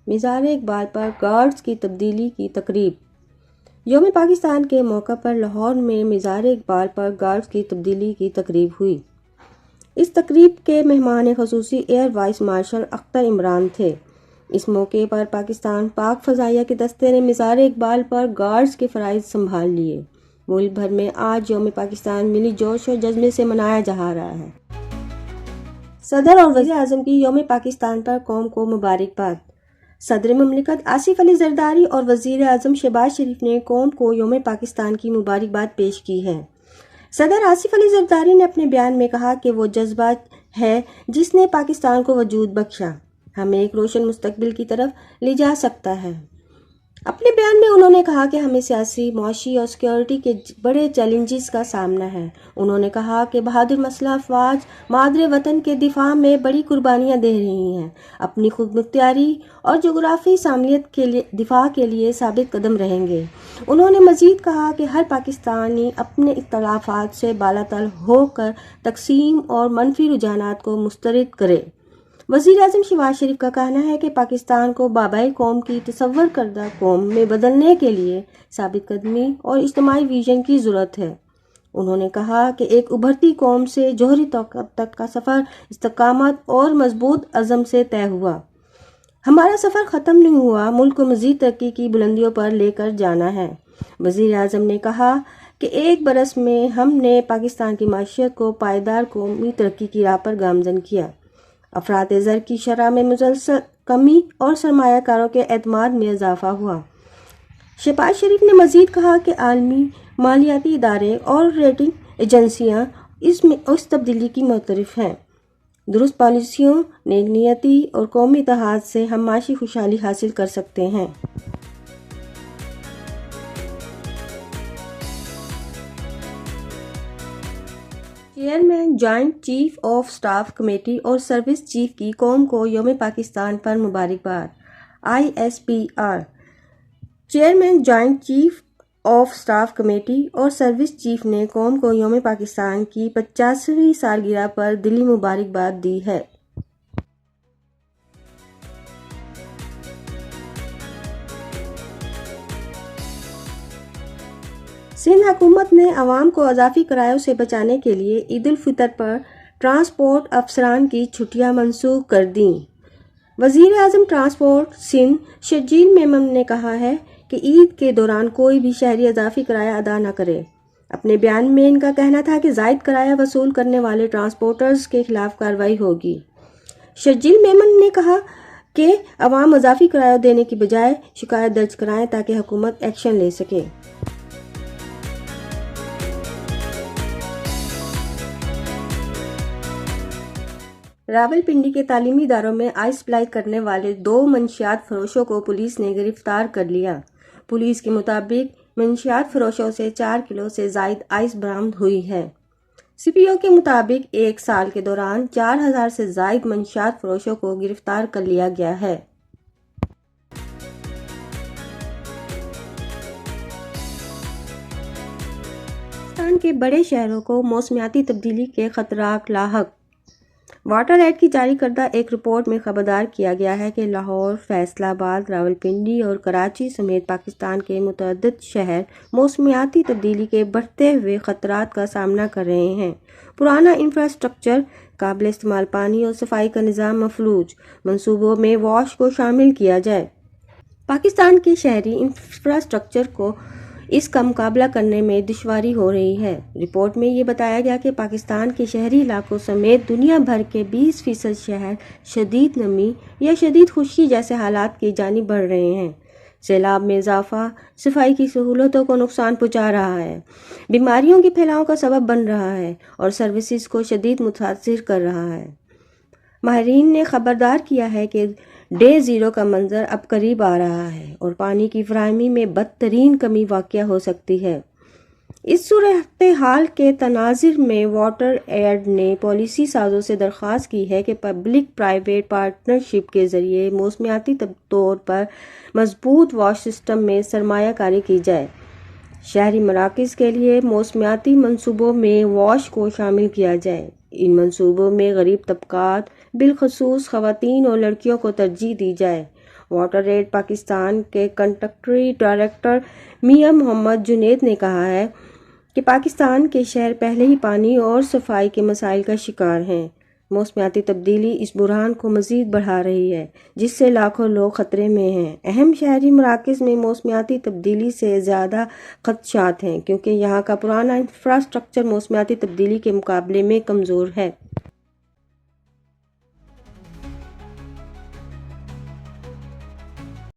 مزار اقبال پر گارڈز کی تبدیلی کی تقریب۔ یوم پاکستان کے موقع پر لاہور میں مزار اقبال پر گارڈز کی تبدیلی کی تقریب ہوئی۔ اس تقریب کے مہمان خصوصی air vice marshal Akhtar Imran تھے۔ اس موقع پر پاکستان پاک فضائیہ کے دستے نے مزار اقبال پر گارڈز کے فرائض سنبھال لیے۔ ملک بھر میں آج یوم پاکستان ملی جوش و جذبے سے منایا جا رہا ہے۔ صدر اور وزیر اعظم کی یوم پاکستان پر قوم کو مبارکباد۔ صدر مملکت آصف علی زرداری اور وزیر اعظم شہباز شریف نے قوم کو یوم پاکستان کی مبارکباد پیش کی ہے۔ صدر آصف علی زرداری نے اپنے بیان میں کہا کہ وہ جذبہ ہے جس نے پاکستان کو وجود بخشا، ہمیں ایک روشن مستقبل کی طرف لے جا سکتا ہے۔ اپنے بیان میں انہوں نے کہا کہ ہمیں سیاسی، معاشی اور سیکیورٹی کے بڑے چیلنجز کا سامنا ہے۔ انہوں نے کہا کہ بہادر مسلح افواج مادر وطن کے دفاع میں بڑی قربانیاں دے رہی ہیں، اپنی خود مختاری اور جغرافی شمولیت کے دفاع کے لیے ثابت قدم رہیں گے۔ انہوں نے مزید کہا کہ ہر پاکستانی اپنے اختلافات سے بالاتر ہو کر تقسیم اور منفی رجحانات کو مسترد کرے۔ وزیر اعظم شہباز شریف کا کہنا ہے کہ پاکستان کو بابائی قوم کی تصور کردہ قوم میں بدلنے کے لیے ثابت قدمی اور اجتماعی ویژن کی ضرورت ہے۔ انہوں نے کہا کہ ایک ابھرتی قوم سے جوہری طاقت تک کا سفر استقامت اور مضبوط عزم سے طے ہوا۔ ہمارا سفر ختم نہیں ہوا، ملک کو مزید ترقی کی بلندیوں پر لے کر جانا ہے۔ وزیر اعظم نے کہا کہ ایک برس میں ہم نے پاکستان کی معیشت کو پائیدار قومی ترقی کی راہ پر گامزن کیا، افراط زر کی شرح میں مسلسل کمی اور سرمایہ کاروں کے اعتماد میں اضافہ ہوا۔ شہباز شریف نے مزید کہا کہ عالمی مالیاتی ادارے اور ریٹنگ ایجنسیاں اس تبدیلی کی معترف ہیں۔ درست پالیسیوں، نیک نیتی اور قومی اتحاد سے ہم معاشی خوشحالی حاصل کر سکتے ہیں۔ Chairman joint chief of staff committee اور سروس چیف کی قوم کو یوم پاکستان پر مبارکباد۔ ISPR chairman joint chief of staff committee اور سروس چیف نے قوم کو یوم پاکستان کی 50ویں سالگرہ پر دلی مبارکباد دی ہے۔ سندھ حکومت نے عوام کو اضافی کرایوں سے بچانے کے لیے عید الفطر پر ٹرانسپورٹ افسران کی چھٹیاں منسوخ کر دیں۔ وزیر اعظم ٹرانسپورٹ سندھ شرجیل میمن نے کہا ہے کہ عید کے دوران کوئی بھی شہری اضافی کرایہ ادا نہ کرے۔ اپنے بیان میں ان کا کہنا تھا کہ زائد کرایہ وصول کرنے والے ٹرانسپورٹرز کے خلاف کارروائی ہوگی۔ شرجیل میمن نے کہا کہ عوام اضافی کرایہ دینے کی بجائے شکایت درج کرائیں تاکہ حکومت ایکشن لے سکے۔ راولپنڈی کے تعلیمی اداروں میں آئس سپلائی کرنے والے 2 منشیات فروشوں کو پولیس نے گرفتار کر لیا۔ پولیس کے مطابق منشیات فروشوں سے 4 کلو سے زائد آئس برآمد ہوئی ہے۔ CPO کے مطابق 1 سال کے دوران 4000 سے زائد منشیات فروشوں کو گرفتار کر لیا گیا ہے۔ پاکستان کے بڑے شہروں کو موسمیاتی تبدیلی کے خطرات لاحق۔ واٹر ایڈ کی جاری کردہ ایک رپورٹ میں خبردار کیا گیا ہے کہ لاہور، فیصل آباد، راولپنڈی اور کراچی سمیت پاکستان کے متعدد شہر موسمیاتی تبدیلی کے بڑھتے ہوئے خطرات کا سامنا کر رہے ہیں۔ پرانا انفراسٹرکچر، قابل استعمال پانی اور صفائی کا نظام مفلوج، منصوبوں میں واش کو شامل کیا جائے۔ پاکستان کے شہری انفراسٹرکچر کو اس کا مقابلہ کرنے میں دشواری ہو رہی ہے۔ رپورٹ میں یہ بتایا گیا کہ پاکستان کے شہری علاقوں سمیت دنیا بھر کے 20% شہر شدید نمی یا شدید خشکی جیسے حالات کی جانب بڑھ رہے ہیں۔ سیلاب میں اضافہ صفائی کی سہولتوں کو نقصان پہنچا رہا ہے، بیماریوں کے پھیلاؤ کا سبب بن رہا ہے اور سروسز کو شدید متاثر کر رہا ہے۔ ماہرین نے خبردار کیا ہے کہ ڈے زیرو کا منظر اب قریب آ رہا ہے اور پانی کی فراہمی میں بدترین کمی واقع ہو سکتی ہے۔ اس صورتحال کے تناظر میں واٹر ایڈ نے پالیسی سازوں سے درخواست کی ہے کہ پبلک پرائیویٹ پارٹنرشپ کے ذریعے موسمیاتی طور پر مضبوط واش سسٹم میں سرمایہ کاری کی جائے۔ شہری مراکز کے لیے موسمیاتی منصوبوں میں واش کو شامل کیا جائے۔ ان منصوبوں میں غریب طبقات، بالخصوص خواتین اور لڑکیوں کو ترجیح دی جائے واٹر ایڈ پاکستان کے کنٹری ڈائریکٹر میاں محمد جنید نے کہا ہے کہ پاکستان کے شہر پہلے ہی پانی اور صفائی کے مسائل کا شکار ہیں۔ موسمیاتی تبدیلی اس بحران کو مزید بڑھا رہی ہے، جس سے لاکھوں لوگ خطرے میں ہیں۔ اہم شہری مراکز میں موسمیاتی تبدیلی سے زیادہ خدشات ہیں، کیونکہ یہاں کا پرانا انفراسٹرکچر موسمیاتی تبدیلی کے مقابلے میں کمزور ہے۔